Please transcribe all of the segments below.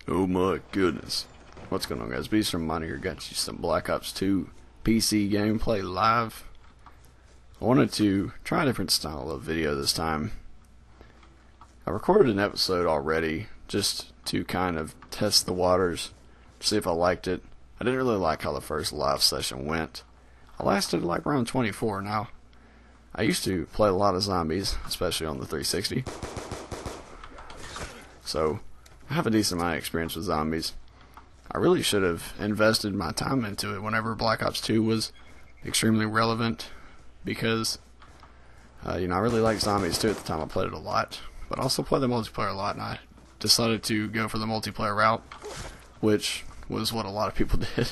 Oh my goodness. What's going on, guys? Beast from Monty here. Got you some Black Ops 2 PC gameplay live. I wanted to try a different style of video this time. I recorded an episode already just to kind of test the waters, to see if I liked it. I didn't really like how the first live session went. I lasted like around 24 now. I used to play a lot of zombies, especially on the 360. So I have a decent amount of experience with zombies. I really should have invested my time into it whenever Black Ops 2 was extremely relevant, because I really liked zombies too at the time. I played it a lot, but I also played the multiplayer a lot, and I decided to go for the multiplayer route, which was what a lot of people did.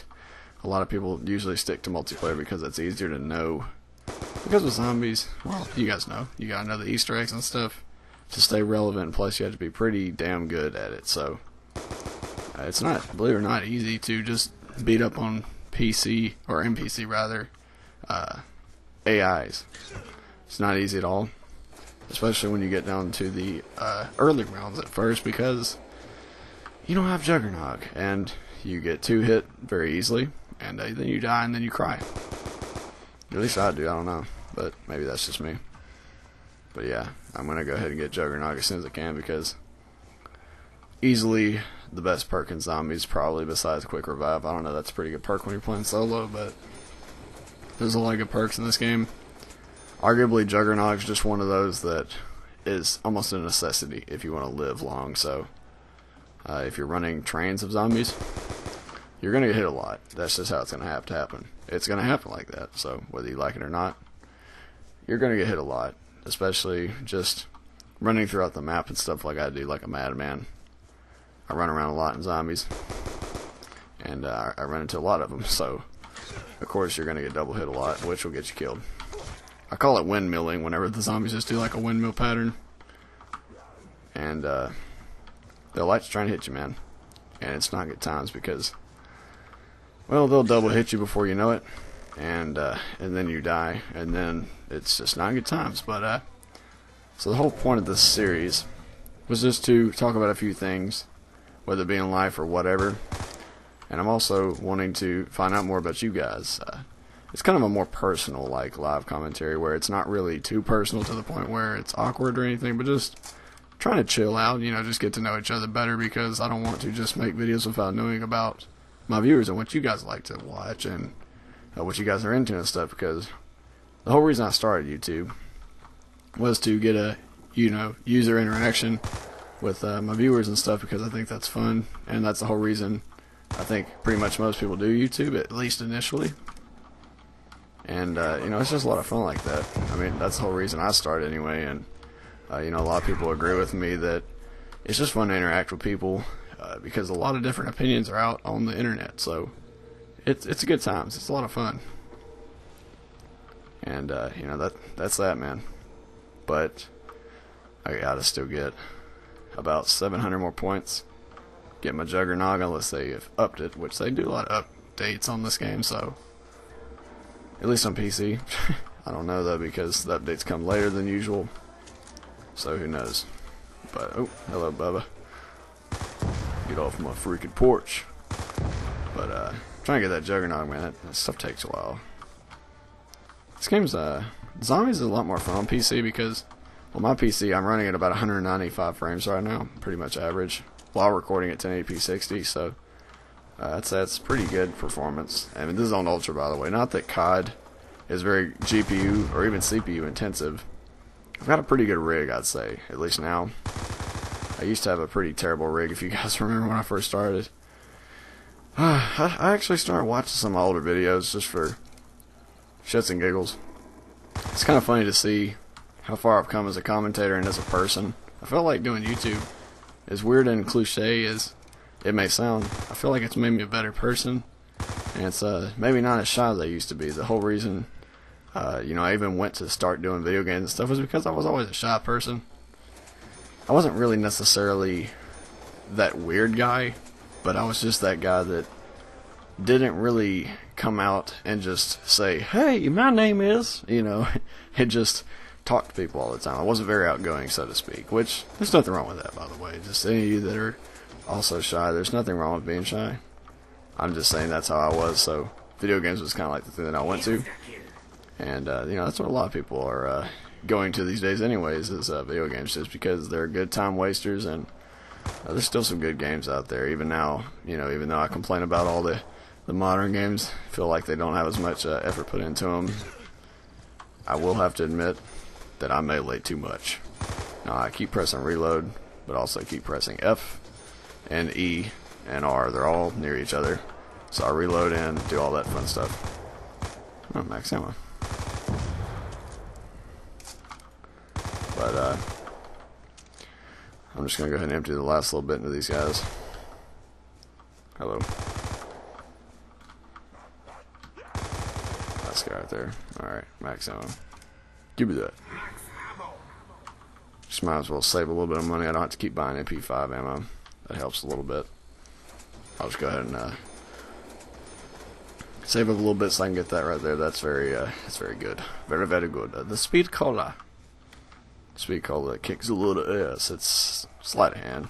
A lot of people usually stick to multiplayer because it's easier to know. Because with zombies, well, you guys know, you gotta know the Easter eggs and stuff to stay relevant, plus you have to be pretty damn good at it. So it's not, believe it or not, easy to just beat up on PC, or NPC rather, AIs. It's not easy at all, especially when you get down to the early rounds at first, because you don't have Juggernog, and you get 2 hit very easily, and then you die, and then you cry. At least I do, I don't know, but maybe that's just me. But yeah, I'm going to go ahead and get Juggernog as soon as I can, because easily the best perk in zombies, probably besides Quick Revive. I don't know, that's a pretty good perk when you're playing solo, but there's a lot of good perks in this game. Arguably, Juggernog's just one of those that is almost a necessity if you want to live long. So if you're running trains of zombies, you're going to get hit a lot. That's just how it's going to have to happen. It's going to happen like that, so whether you like it or not, you're going to get hit a lot, especially just running throughout the map and stuff like I do, like a madman. I run around a lot in zombies, and I run into a lot of them, so of course you're going to get double hit a lot, which will get you killed. I call it windmilling whenever the zombies just do like a windmill pattern, and they'll like to try and hit you, man, and it's not good times because, well, they'll double hit you before you know it, and then you die, and then it's just not good times. But so the whole point of this series was just to talk about a few things, whether it be in life or whatever, and I'm also wanting to find out more about you guys. It's kind of a more personal, like, live commentary, where it's not really too personal to the point where it's awkward or anything, but just trying to chill out, just get to know each other better, because I don't want to just make videos without knowing about my viewers and what you guys like to watch and what you guys are into and stuff, because the whole reason I started YouTube was to get a, user interaction with my viewers and stuff, because I think that's fun, and that's the whole reason I think pretty much most people do YouTube, at least initially. And, it's just a lot of fun like that. I mean, that's the whole reason I started anyway, and, a lot of people agree with me that it's just fun to interact with people, because a lot of different opinions are out on the internet, so it's a good times. It's a lot of fun. And, that's that, man. But I gotta still get about 700 more points, get my Juggernog, unless they have upped it, which they do a lot of updates on this game, so at least on PC. I don't know though, because the updates come later than usual, so who knows. But oh, hello Bubba, get off my freaking porch. But trying to get that Juggernog, man, that stuff takes a while. This game's zombies is a lot more fun on PC, because well, my PC, I'm running at about 195 frames right now, pretty much average, while recording at 1080p 60, so that's pretty good performance. I mean, this is on Ultra, by the way. Not that COD is very GPU or even CPU intensive. I've got a pretty good rig, I'd say, at least now. I used to have a pretty terrible rig, if you guys remember when I first started. I actually started watching some older videos just for shits and giggles. It's kind of funny to see how far I've come as a commentator and as a person. I felt like doing YouTube, as weird and cliche as it may sound, I feel like it's made me a better person, and it's maybe not as shy as I used to be. The whole reason I even went to start doing video games and stuff was because I was always a shy person. I wasn't really necessarily that weird guy, but I was just that guy that didn't really come out and just say, hey, my name is, and just talk to people all the time. I wasn't very outgoing, so to speak, which there's nothing wrong with that, by the way. Just any of you that are also shy. There's nothing wrong with being shy. I'm just saying that's how I was, so video games was kind of like the thing that I went to. And, you know, that's what a lot of people are going to these days anyways, is video games, just because they're good time wasters, and there's still some good games out there, even now. You know, even though I complain about all the modern games, I feel like they don't have as much effort put into them. I will have to admit that I melee too much. Now, I keep pressing reload, but also keep pressing F and E and R. They're all near each other, so I reload and do all that fun stuff. Oh, max ammo. But I'm just gonna go ahead and empty the last little bit into these guys. Hello. Last guy right there. Alright, max ammo. Give me that. Just might as well save a little bit of money. I don't have to keep buying MP5 ammo. That helps a little bit. I'll just go ahead and save up a little bit so I can get that right there. That's very good. Very, very good. The speed cola. Speed cola kicks a little ass. It's sleight of hand,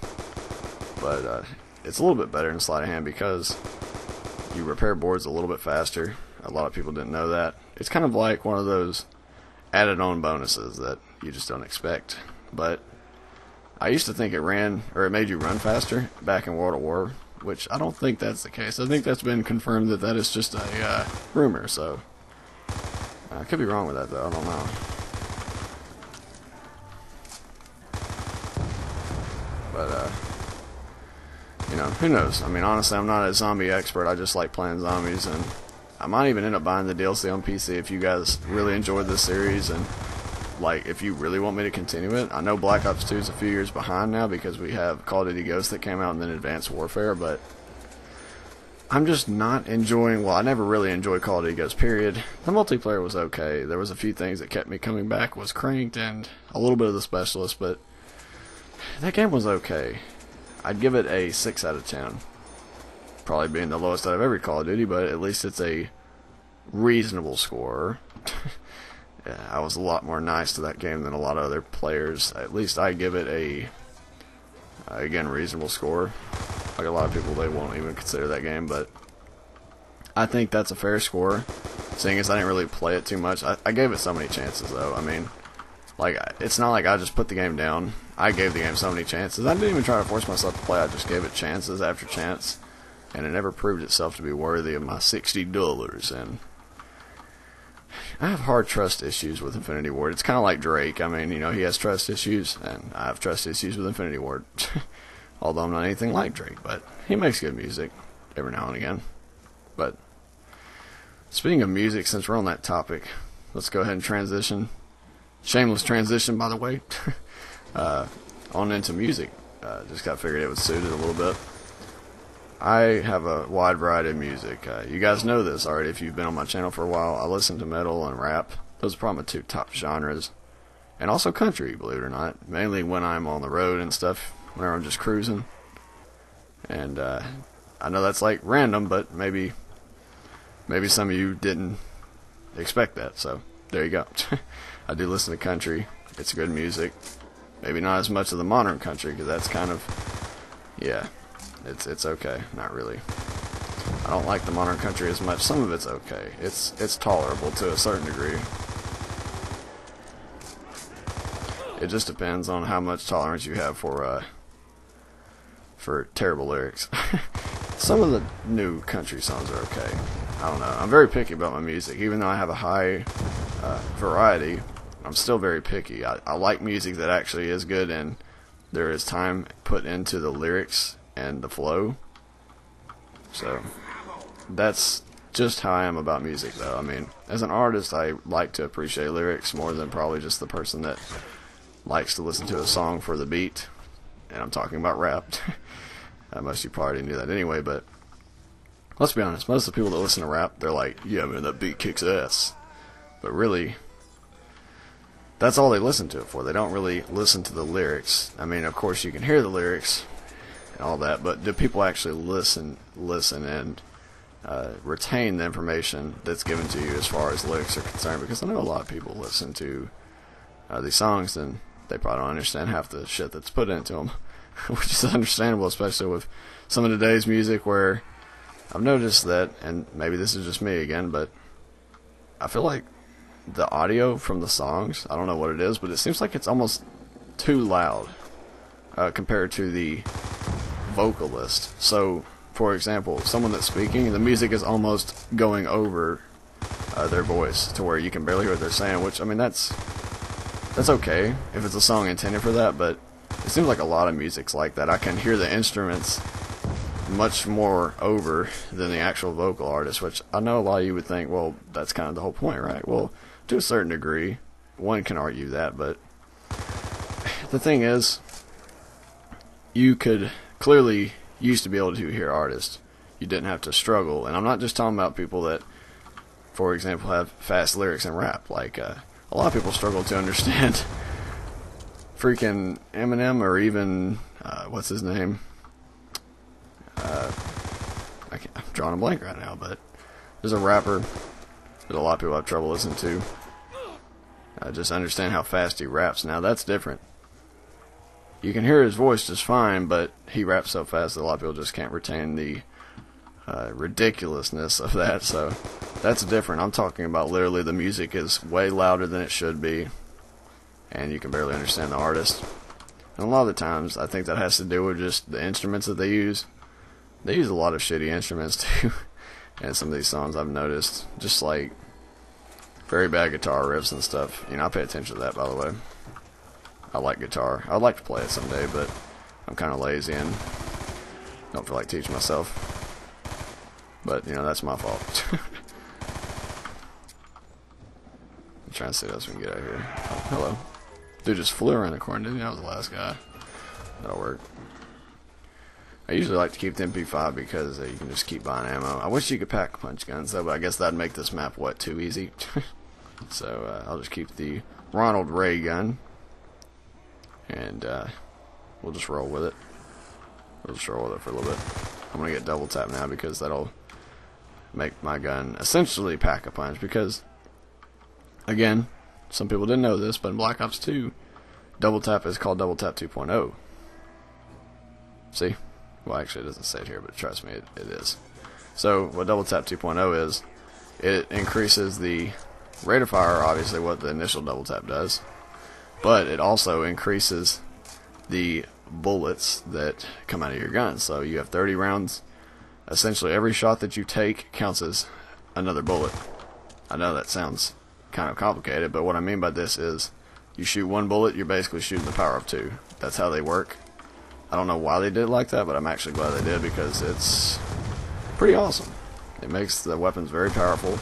but it's a little bit better than sleight of hand because you repair boards a little bit faster. A lot of people didn't know that. It's kind of like one of those added on bonuses that you just don't expect. But I used to think it made you run faster back in World at War, which I don't think that's the case. I think that's been confirmed that is just a rumor, so I could be wrong with that though, I don't know. But you know, who knows? I mean, honestly, I'm not a zombie expert. I just like playing zombies, and I might even end up buying the DLC on PC if you guys really enjoyed this series, and like, if you really want me to continue it. I know Black Ops 2 is a few years behind now because we have Call of Duty Ghosts that came out and then Advanced Warfare, but I'm just not enjoying, well, I never really enjoyed Call of Duty Ghosts, period. The multiplayer was okay. There was a few things that kept me coming back, was Cranked and a little bit of the Specialist, but that game was okay. I'd give it a 6 out of 10. Probably being the lowest out of every Call of Duty, but at least it's a reasonable score. Yeah, I was a lot more nice to that game than a lot of other players. At least I give it a, again, reasonable score. Like a lot of people, they won't even consider that game, but I think that's a fair score, seeing as I didn't really play it too much. I gave it so many chances, though. I mean, like, it's not like I just put the game down. I gave the game so many chances. I didn't even try to force myself to play. I just gave it chances after chance, and it never proved itself to be worthy of my $60, and I have hard trust issues with Infinity Ward. It's kind of like Drake. I mean, you know, he has trust issues, and I have trust issues with Infinity Ward. Although I'm not anything like Drake, but he makes good music every now and again. But speaking of music, since we're on that topic, let's go ahead and transition. Shameless transition, by the way. On into music. Just got figured it would suit it a little bit. I have a wide variety of music. You guys know this already if you've been on my channel for a while. I listen to metal and rap. Those are probably my two top genres. And also country, believe it or not. Mainly when I'm on the road and stuff, whenever I'm just cruising. And I know that's like random, but maybe some of you didn't expect that. So there you go. I do listen to country. It's good music. Maybe not as much of the modern country, because that's kind of, yeah. It's okay, not really. I don't like the modern country as much. Some of it's okay. It's tolerable to a certain degree. It just depends on how much tolerance you have for terrible lyrics. Some of the new country songs are okay. I don't know. I'm very picky about my music, even though I have a high variety. I'm still very picky. I like music that actually is good and there is time put into the lyrics and the flow. So that's just how I am about music, though. I mean, as an artist, I like to appreciate lyrics more than probably just the person that likes to listen to a song for the beat. And I'm talking about rap. Most of you probably knew that anyway, but let's be honest, most of the people that listen to rap, they're like, yeah, man, that beat kicks ass. But really, that's all they listen to it for. They don't really listen to the lyrics. I mean, of course, you can hear the lyrics and all that, but do people actually listen and retain the information that's given to you as far as lyrics are concerned? Because I know a lot of people listen to these songs and they probably don't understand half the shit that's put into them. which is understandable, especially with some of today's music, where I've noticed that, and maybe this is just me again, but I feel like the audio from the songs, I don't know what it is, but it seems like it's almost too loud compared to the vocalist. So, for example, someone that's speaking, the music is almost going over their voice to where you can barely hear what they're saying, which, I mean, that's okay if it's a song intended for that, but it seems like a lot of music's like that. I can hear the instruments much more over than the actual vocal artist, which I know a lot of you would think, well, that's kind of the whole point, right? Well, to a certain degree, one can argue that, but the thing is, you could clearly used to be able to hear artists. You didn't have to struggle, and I'm not just talking about people that, for example, have fast lyrics and rap. Like, a lot of people struggle to understand freaking Eminem, or even, what's his name? I'm drawing a blank right now, but there's a rapper that a lot of people have trouble listening to. Just understand how fast he raps. Now, that's different. You can hear his voice just fine, but he raps so fast that a lot of people just can't retain the ridiculousness of that, so that's different. I'm talking about literally the music is way louder than it should be, and you can barely understand the artist. And a lot of the times, I think that has to do with just the instruments that they use. They use a lot of shitty instruments, too, and some of these songs I've noticed, just like very bad guitar riffs and stuff. You know, I pay attention to that, by the way. I like guitar. I'd like to play it someday, but I'm kind of lazy and don't feel like teaching myself. But, you know, that's my fault. I'm trying to see what else we can get out here. Oh, hello. Dude just flew around the corner, didn't he? That was the last guy. That'll work. I usually like to keep the MP5 because you can just keep buying ammo. I wish you could pack punch guns, though, but I guess that'd make this map, what, too easy? So, I'll just keep the Ronald Ray gun. And, we'll just roll with it. We'll just roll with it for a little bit. I'm gonna get double tap now because that'll make my gun essentially pack a punch, because, again, some people didn't know this, but in Black Ops 2, double tap is called double tap 2.0. See? Well, actually, it doesn't say it here, but trust me, it is. So, what double tap 2.0 is, it increases the rate of fire, obviously what the initial double tap does, but it also increases the bullets that come out of your gun. So you have 30 rounds. Essentially every shot that you take counts as another bullet. I know that sounds kind of complicated, but what I mean by this is you shoot one bullet, you're basically shooting the power of two. That's how they work. I don't know why they did it like that, but I'm actually glad they did, because it's pretty awesome. It makes the weapons very powerful,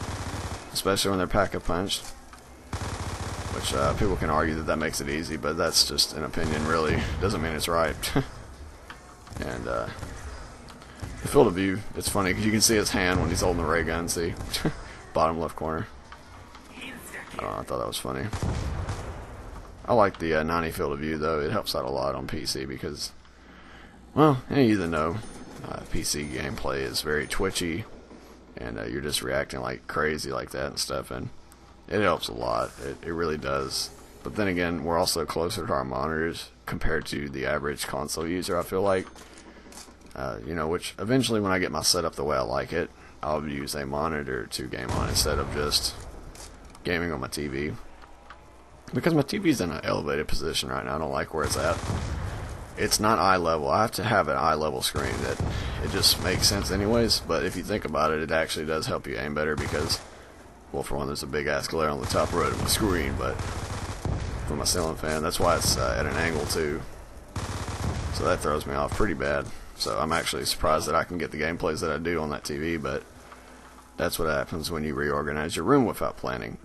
especially when they're pack-a-punched. Which people can argue that that makes it easy, but that's just an opinion, really. Doesn't mean it's right. And the field of view, it's funny because you can see his hand when he's holding the ray gun. See, bottom left corner. I don't know, I thought that was funny. I like the 90 field of view, though. It helps out a lot on PC because, well, any of you that know, PC gameplay is very twitchy, and you're just reacting like crazy like that and stuff, and it helps a lot. It really does. But then again, we're also closer to our monitors compared to the average console user, I feel like. You know, which eventually when I get my setup the way I like it, I'll use a monitor to game on instead of just gaming on my TV. Because my TV's in an elevated position right now. I don't like where it's at. It's not eye level. I have to have an eye level screen. That it just makes sense anyways. But if you think about it, it actually does help you aim better because, well, for one, there's a big ass glare on the top right of my screen, but for my ceiling fan, that's why it's at an angle too. So that throws me off pretty bad. So I'm actually surprised that I can get the gameplays that I do on that TV, but that's what happens when you reorganize your room without planning.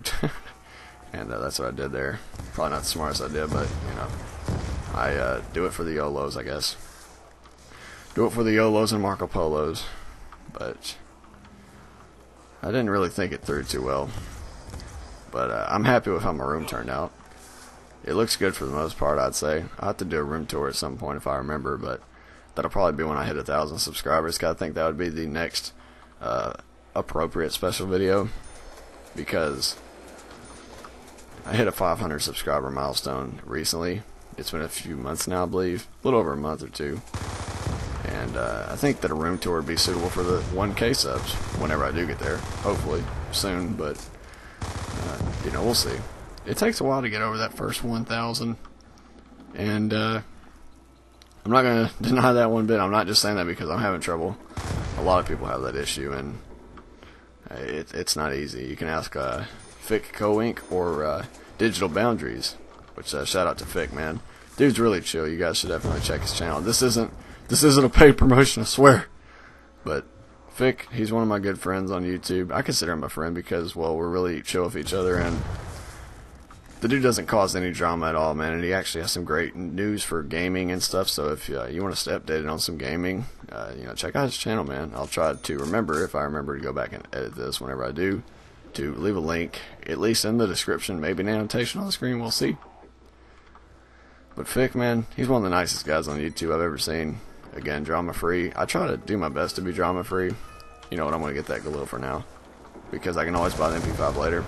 And that's what I did there. Probably not the smartest I did, but, you know, I do it for the YOLOs, I guess. Do it for the YOLOs and Marco Polos, but I didn't really think it through too well. But I'm happy with how my room turned out. It looks good for the most part, I'd say. I'll have to do a room tour at some point if I remember, but that'll probably be when I hit 1,000 subscribers, because I think that would be the next appropriate special video, because I hit a 500 subscriber milestone recently, It's been a few months now, I believe. A little over a month or two. And I think that a room tour would be suitable for the 1K subs whenever I do get there. Hopefully soon, but you know, we'll see. It takes a while to get over that first 1,000, and I'm not going to deny that one bit. I'm not just saying that because I'm having trouble. A lot of people have that issue, and it's not easy. You can ask Fick Co-Inc. or Digital Boundaries, which shout out to Fick, man. Dude's really chill. You guys should definitely check his channel. This isn't a paid promotion, I swear. But Fick, he's one of my good friends on YouTube. I consider him a friend because, well, we're really chill with each other, and the dude doesn't cause any drama at all, man. And he actually has some great news for gaming and stuff. So if you want to stay updated on some gaming, you know, check out his channel, man. I'll try to remember, if I remember, to go back and edit this whenever I do, to leave a link, at least in the description, maybe an annotation on the screen. We'll see. But Fick, man, he's one of the nicest guys on YouTube I've ever seen. Again, drama-free. I try to do my best to be drama-free. You know what, I'm going to get that Galil for now, because I can always buy the MP5 later.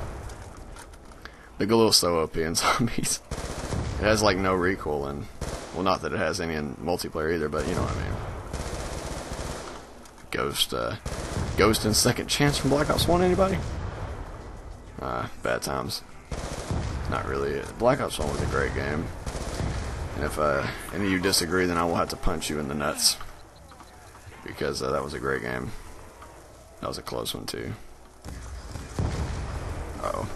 The Galil's so OP in zombies. It has, like, no recoil, and, well, not that it has any in multiplayer either, but you know what I mean. Ghost and Second Chance from Black Ops 1, anybody? Bad times. Not really. Black Ops 1 was a great game. And if any of you disagree, then I will have to punch you in the nuts. Because that was a great game. That was a close one, too. Uh-oh.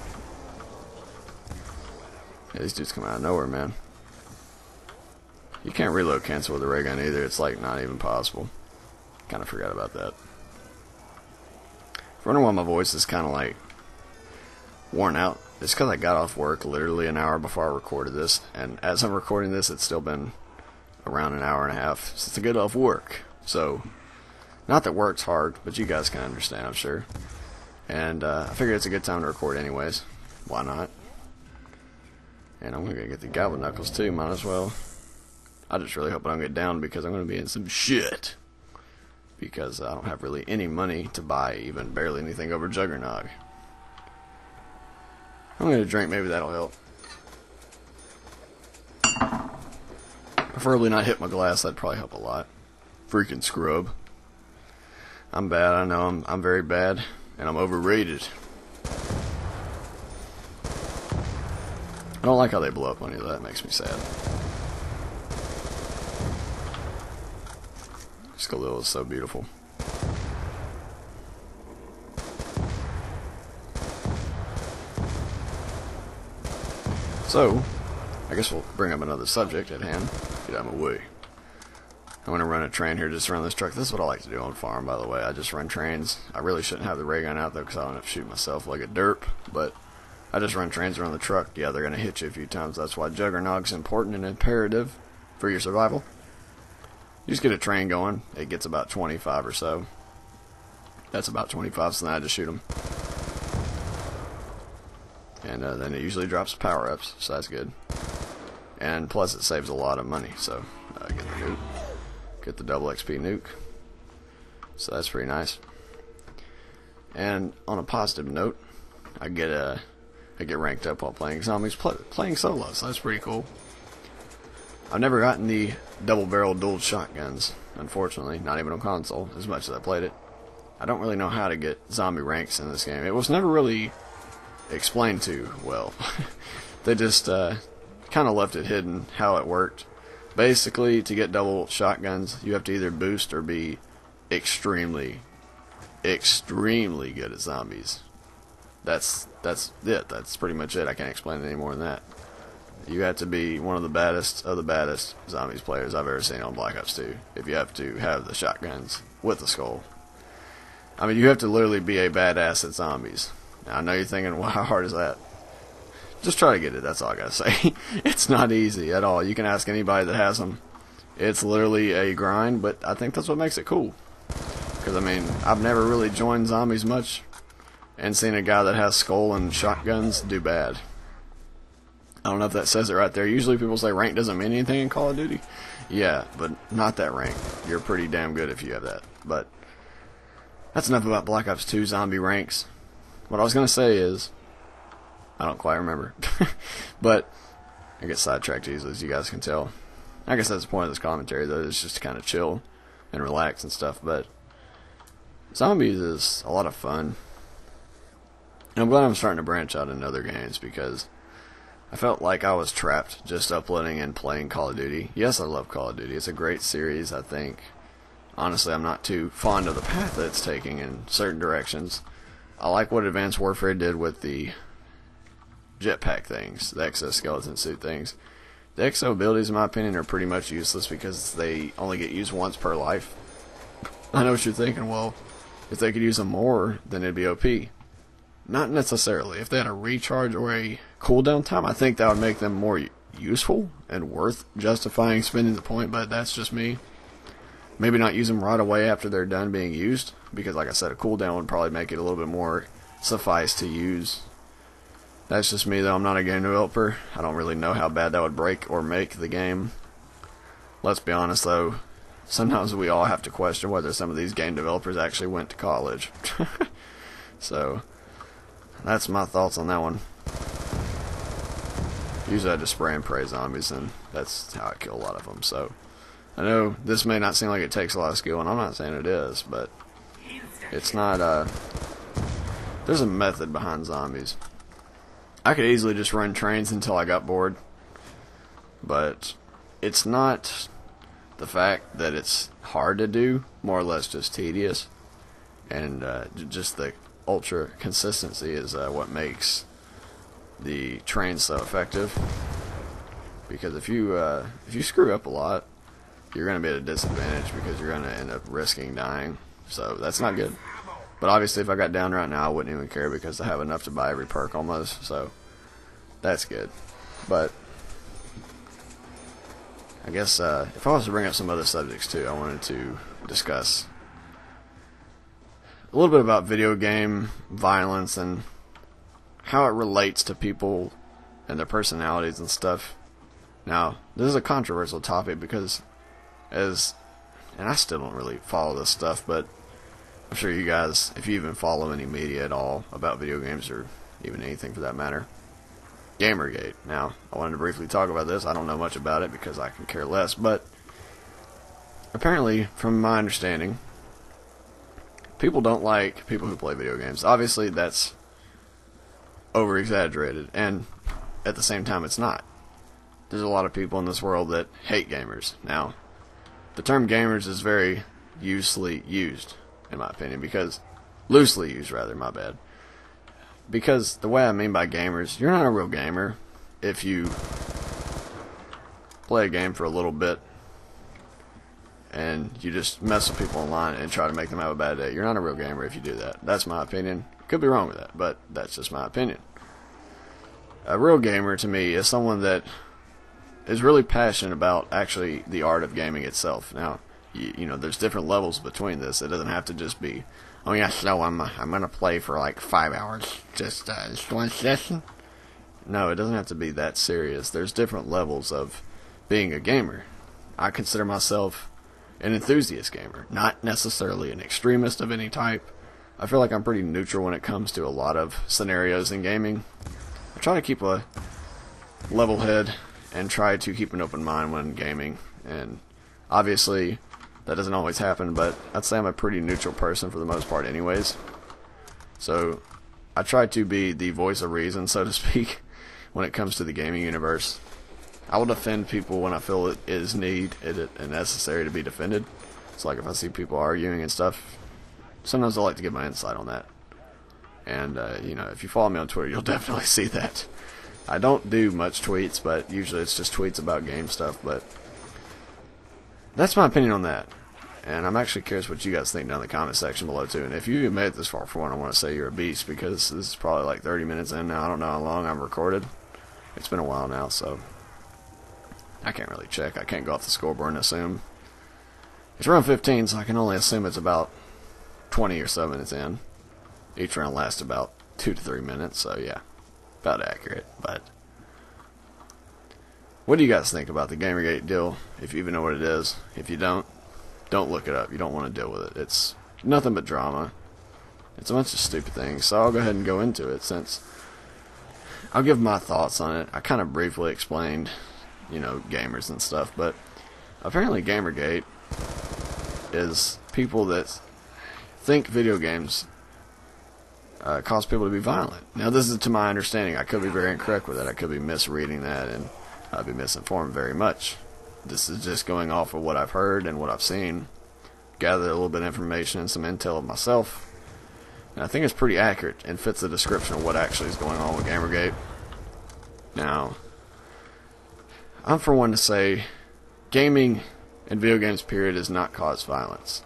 Yeah, these dudes come out of nowhere, man. You can't reload cancel with a ray gun either. It's, like, not even possible. Kind of forgot about that. For wondering why my voice is kind of, like, worn out. It's because I got off work literally an hour before I recorded this, and as I'm recording this, it's still been around an hour and a half since I get off work. So, not that work's hard, but you guys can understand, I'm sure. And I figured it's a good time to record anyways. Why not? And I'm going to get the Goblin Knuckles too, might as well. I just really hope I don't get down, because I'm going to be in some shit. Because I don't have really any money to buy even barely anything over Juggernog. I'm going to drink, maybe that'll help. Preferably not hit my glass, that'd probably help a lot. Freaking scrub. I'm bad, I know, I'm very bad, and I'm overrated. I don't like how they blow up on you, that makes me sad. Galil is so beautiful. So, I guess we'll bring up another subject at hand. Get out of my way. I'm going to run a train here just around this truck. This is what I like to do on farm, by the way. I just run trains. I really shouldn't have the ray gun out, though, because I don't have to shoot myself like a derp. But I just run trains around the truck. Yeah, they're going to hit you a few times. That's why Juggernog's important and imperative for your survival. You just get a train going. It gets about 25 or so. That's about 25, so then I just shoot them. And then it usually drops power-ups, so that's good. And plus it saves a lot of money, so get the nuke. Get the double XP nuke. So that's pretty nice. And on a positive note, I get ranked up while playing zombies, playing solo, so that's pretty cool. I've never gotten the double-barrel dual shotguns, unfortunately, not even on console, as much as I played it. I don't really know how to get zombie ranks in this game. It was never really explained to well. They just kind of left it hidden how it worked. Basically, to get double shotguns, you have to either boost or be extremely good at zombies. That's it. That's pretty much it. I can't explain it any more than that. You have to be one of the baddest zombies players I've ever seen on Black Ops 2 if you have to have the shotguns with the skull. I mean, you have to literally be a badass at zombies. Now, I know you're thinking, well, how hard is that? Just try to get it, that's all I gotta say. It's not easy at all. You can ask anybody that has them. It's literally a grind, but I think that's what makes it cool. Because, I mean, I've never really joined zombies much and seen a guy that has skull and shotguns do bad. I don't know if that says it right there. Usually people say rank doesn't mean anything in Call of Duty. Yeah, but not that rank. You're pretty damn good if you have that. But that's enough about Black Ops 2 zombie ranks. What I was going to say is, I don't quite remember. But I get sidetracked easily, as you guys can tell. I guess that's the point of this commentary, though. It's just to kind of chill and relax and stuff. But zombies is a lot of fun. And I'm glad I'm starting to branch out into other games, because I felt like I was trapped just uploading and playing Call of Duty. Yes, I love Call of Duty. It's a great series, I think. Honestly, I'm not too fond of the path that it's taking in certain directions. I like what Advanced Warfare did with the jetpack things, the exoskeleton suit things. The exo abilities, in my opinion, are pretty much useless because they only get used once per life. I know what you're thinking, well, if they could use them more, then it'd be OP. Not necessarily. If they had a recharge or a cooldown time, I think that would make them more useful and worth justifying spending the point, but that's just me. Maybe not use them right away after they're done being used, because like I said, a cooldown would probably make it a little bit more suffice to use. That's just me, though. I'm not a game developer. I don't really know how bad that would break or make the game. Let's be honest, though. Sometimes we all have to question whether some of these game developers actually went to college. So, that's my thoughts on that one. Usually I just spray and pray zombies, and that's how I kill a lot of them. So, I know this may not seem like it takes a lot of skill, and I'm not saying it is, but it's not, there's a method behind zombies. I could easily just run trains until I got bored, but it's not the fact that it's hard to do, more or less just tedious, and just the ultra consistency is what makes the trains so effective. Because if you screw up a lot, you're going to be at a disadvantage because you're going to end up risking dying, so that's not good. But obviously, if I got down right now, I wouldn't even care because I have enough to buy every perk almost, so that's good. But I guess if I was to bring up some other subjects too, I wanted to discuss a little bit about video game violence and how it relates to people and their personalities and stuff. Now, this is a controversial topic because and I still don't really follow this stuff, but I'm sure you guys, if you even follow any media at all about video games or even anything for that matter, Gamergate. Now, I wanted to briefly talk about this. I don't know much about it because I can care less, but apparently, from my understanding, people don't like people who play video games. Obviously, that's over-exaggerated, and at the same time, it's not. There's a lot of people in this world that hate gamers. Now, the term gamers is very loosely used, in my opinion, because loosely used, rather, my bad. Because the way I mean by gamers, you're not a real gamer if you play a game for a little bit and you just mess with people online and try to make them have a bad day. You're not a real gamer if you do that. That's my opinion. Could be wrong with that, but that's just my opinion. A real gamer to me is someone that is really passionate about actually the art of gaming itself. Now, you know, there's different levels between this. It doesn't have to just be, oh yeah, so I'm gonna play for like 5 hours, just one session. No, it doesn't have to be that serious. There's different levels of being a gamer. I consider myself an enthusiast gamer, not necessarily an extremist of any type. I feel like I'm pretty neutral when it comes to a lot of scenarios in gaming. I try to keep a level head and try to keep an open mind when gaming, and obviously that doesn't always happen, but I'd say I'm a pretty neutral person for the most part anyways. So I try to be the voice of reason, so to speak, when it comes to the gaming universe. I will defend people when I feel it is need and necessary to be defended. It's like if I see people arguing and stuff, sometimes I like to get my insight on that. And, you know, if you follow me on Twitter, you'll definitely see that. I don't do much tweets, but usually it's just tweets about game stuff, but that's my opinion on that. And I'm actually curious what you guys think down in the comment section below, too. And if you made it this far, for one, I want to say you're a beast, because this is probably like 30 minutes in now. I don't know how long I've recorded. It's been a while now, so I can't really check. I can't go off the scoreboard and assume. It's round 15, so I can only assume it's about 20 or so minutes in. Each round lasts about 2 to 3 minutes, so yeah, about accurate. But what do you guys think about the Gamergate deal, if you even know what it is? If you don't look it up. You don't want to deal with it. It's nothing but drama. It's a bunch of stupid things, so I'll go ahead and go into it, since I'll give my thoughts on it. I kind of briefly explained, gamers and stuff, but apparently Gamergate is people that think video games cause people to be violent. Now, this is to my understanding. I could be very incorrect with it. I could be misreading that, and I'd be misinformed very much. This is just going off of what I've heard and what I've seen. Gathered a little bit of information and some intel of myself. And I think it's pretty accurate and fits the description of what actually is going on with Gamergate. Now, I'm for one to say gaming and video games period does not cause violence.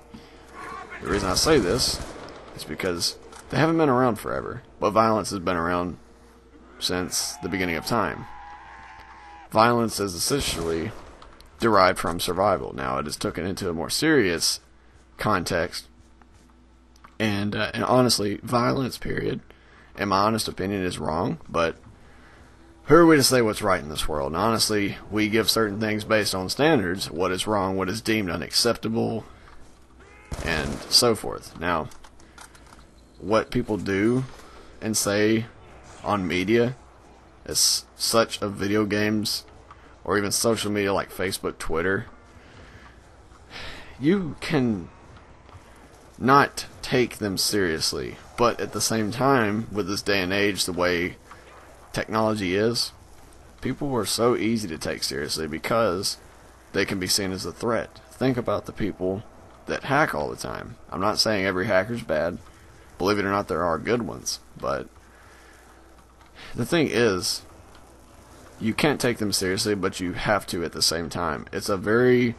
The reason I say this is because they haven't been around forever, but violence has been around since the beginning of time. Violence is essentially derived from survival. Now, it is taken into a more serious context, and honestly, violence, period, in my honest opinion, is wrong, but who are we to say what's right in this world? And honestly, we give certain things based on standards, what is wrong, what is deemed unacceptable, and so forth. Now, what people do and say on media, as such of video games, or even social media like Facebook, Twitter, you can not take them seriously. But at the same time, with this day and age, the way technology is, people are so easy to take seriously because they can be seen as a threat. Think about the people that hack all the time. I'm not saying every hacker's bad. Believe it or not, there are good ones. But the thing is, you can't take them seriously, but you have to at the same time. It's a very,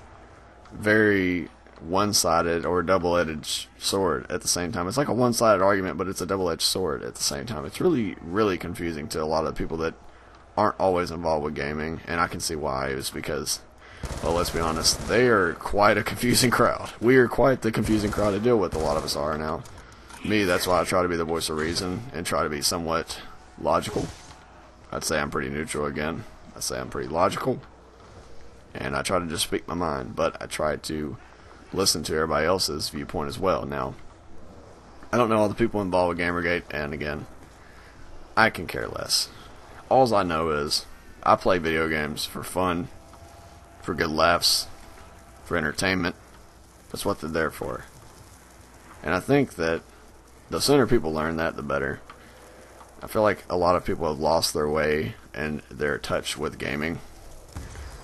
very one-sided or double-edged sword at the same time. It's like a one-sided argument, but it's a double-edged sword at the same time. It's really, really confusing to a lot of people that aren't always involved with gaming, and I can see why. It's because, well, let's be honest, they are quite a confusing crowd. We are quite the confusing crowd to deal with, a lot of us are now. Me, that's why I try to be the voice of reason and try to be somewhat logical. I'd say I'm pretty neutral again. I'd say I'm pretty logical, and I try to just speak my mind, but I try to listen to everybody else's viewpoint as well. Now, I don't know all the people involved with Gamergate, and again, I can care less. All I know is I play video games for fun, for good laughs, for entertainment. That's what they're there for. And I think that the sooner people learn that, the better. I feel like a lot of people have lost their way and their touch with gaming.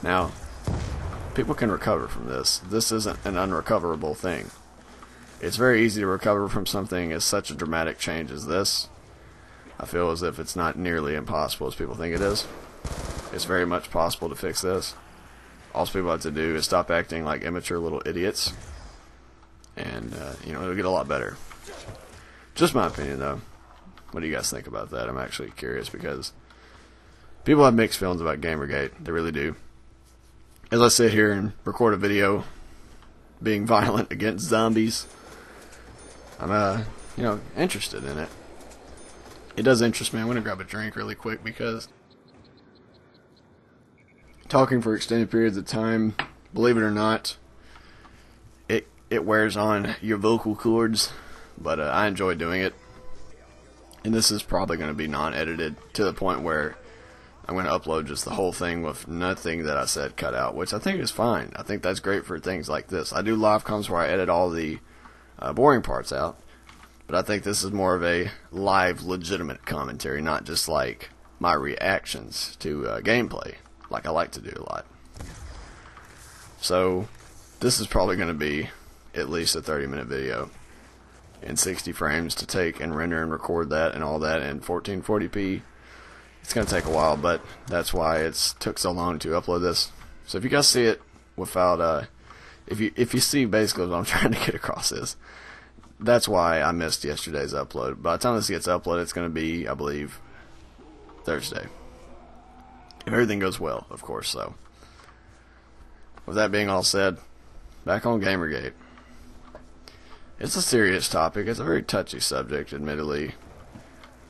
Now, people can recover from this. This isn't an unrecoverable thing. It's very easy to recover from something as such a dramatic change as this. I feel as if it's not nearly impossible as people think it is. It's very much possible to fix this. All people have to do is stop acting like immature little idiots, and it'll get a lot better. Just my opinion, though. What do you guys think about that? I'm actually curious because people have mixed feelings about Gamergate. They really do. As I sit here and record a video being violent against zombies, I'm interested in it. It does interest me. I'm gonna grab a drink really quick because talking for extended periods of time, believe it or not, it wears on your vocal cords, but I enjoy doing it. And this is probably going to be non-edited to the point where I'm going to upload just the whole thing with nothing that I said cut out, which I think is fine. I think that's great for things like this. I do live comms where I edit all the boring parts out, but I think this is more of a live, legitimate commentary, not just like my reactions to gameplay, like I like to do a lot. So this is probably going to be at least a 30-minute video in 60 frames to take and render and record that and all that in 1440p. It's going to take a while, but that's why it's took so long to upload this. So if you guys see it without, if you see basically what I'm trying to get across is, that's why I missed yesterday's upload. By the time this gets uploaded, it's going to be, I believe, Thursday. If everything goes well, of course. So, with that being all said, back on Gamergate. It's a serious topic. It's a very touchy subject, admittedly.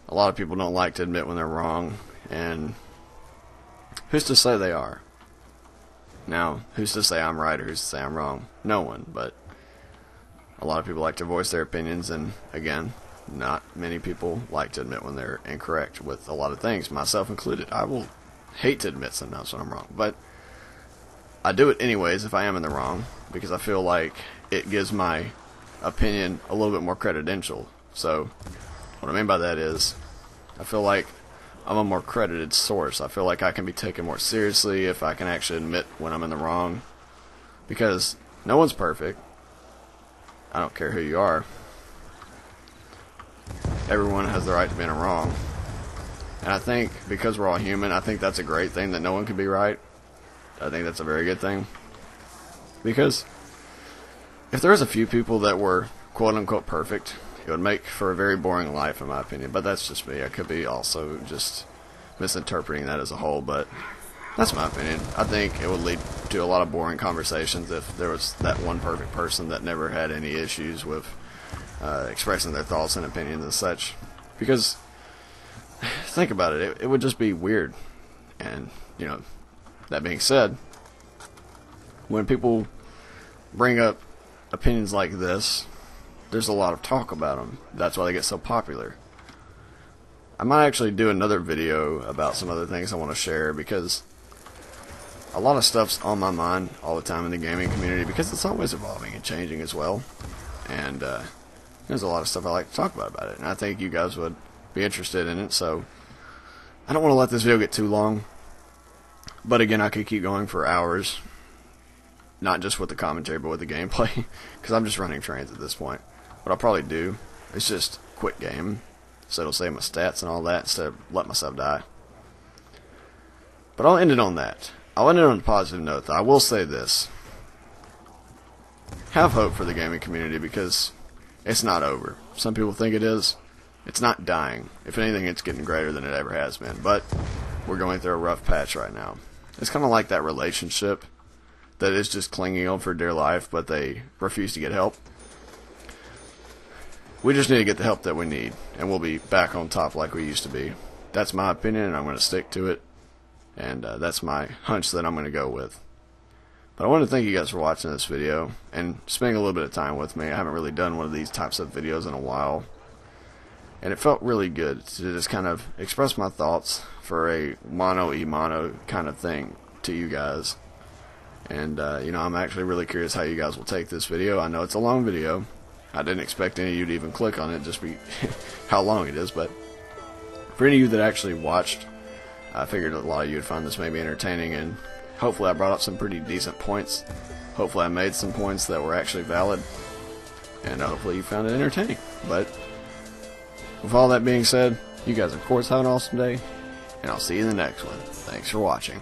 A lot of people don't like to admit when they're wrong, and who's to say they are? Now, who's to say I'm right or who's to say I'm wrong? No one, but a lot of people like to voice their opinions, and again, not many people like to admit when they're incorrect with a lot of things, myself included. I will hate to admit sometimes when I'm wrong, but I do it anyways if I am in the wrong, because I feel like it gives my opinion a little bit more credential. So what I mean by that is, I feel like I'm a more credited source. I feel like I can be taken more seriously if I can actually admit when I'm in the wrong, because no one's perfect. I don't care who you are. Everyone has the right to be in the wrong. And I think because we're all human, I think that's a great thing, that no one can be right. I think that's a very good thing. Because if there was a few people that were quote unquote perfect, it would make for a very boring life in my opinion. But that's just me. I could be also just misinterpreting that as a whole, but that's my opinion. I think it would lead to a lot of boring conversations if there was that one perfect person that never had any issues with expressing their thoughts and opinions and such. Because think about it, it would just be weird. And you know, that being said, when people bring up opinions like this, there's a lot of talk about them. That's why they get so popular. I might actually do another video about some other things I want to share, because a lot of stuff's on my mind all the time in the gaming community, because it's always evolving and changing as well. And there's a lot of stuff I like to talk about it, and I think you guys would be interested in it. So I don't want to let this video get too long, but again, I could keep going for hours, not just with the commentary but with the gameplay, because I'm just running trains at this point. What I'll probably do is just quit game, so it'll save my stats and all that instead of let myself die. But I'll end it on that. I'll end it on a positive note, though. I will say this: have hope for the gaming community, because it's not over. Some people think it is. It's not dying. If anything, it's getting greater than it ever has been. But we're going through a rough patch right now. It's kind of like that relationship that is just clinging on for dear life, but they refuse to get help. We just need to get the help that we need, and we'll be back on top like we used to be. That's my opinion, and I'm going to stick to it. And that's my hunch that I'm going to go with. But I want to thank you guys for watching this video and spending a little bit of time with me. I haven't really done one of these types of videos in a while, and it felt really good to just kind of express my thoughts for a mono kind of thing to you guys. And you know, I'm actually really curious how you guys will take this video. I know it's a long video. I didn't expect any of you to even click on it, just be how long it is. But for any of you that actually watched, I figured a lot of you would find this maybe entertaining, and hopefully I brought up some pretty decent points. Hopefully I made some points that were actually valid, and hopefully you found it entertaining. But with all that being said, you guys of course have an awesome day, and I'll see you in the next one. Thanks for watching.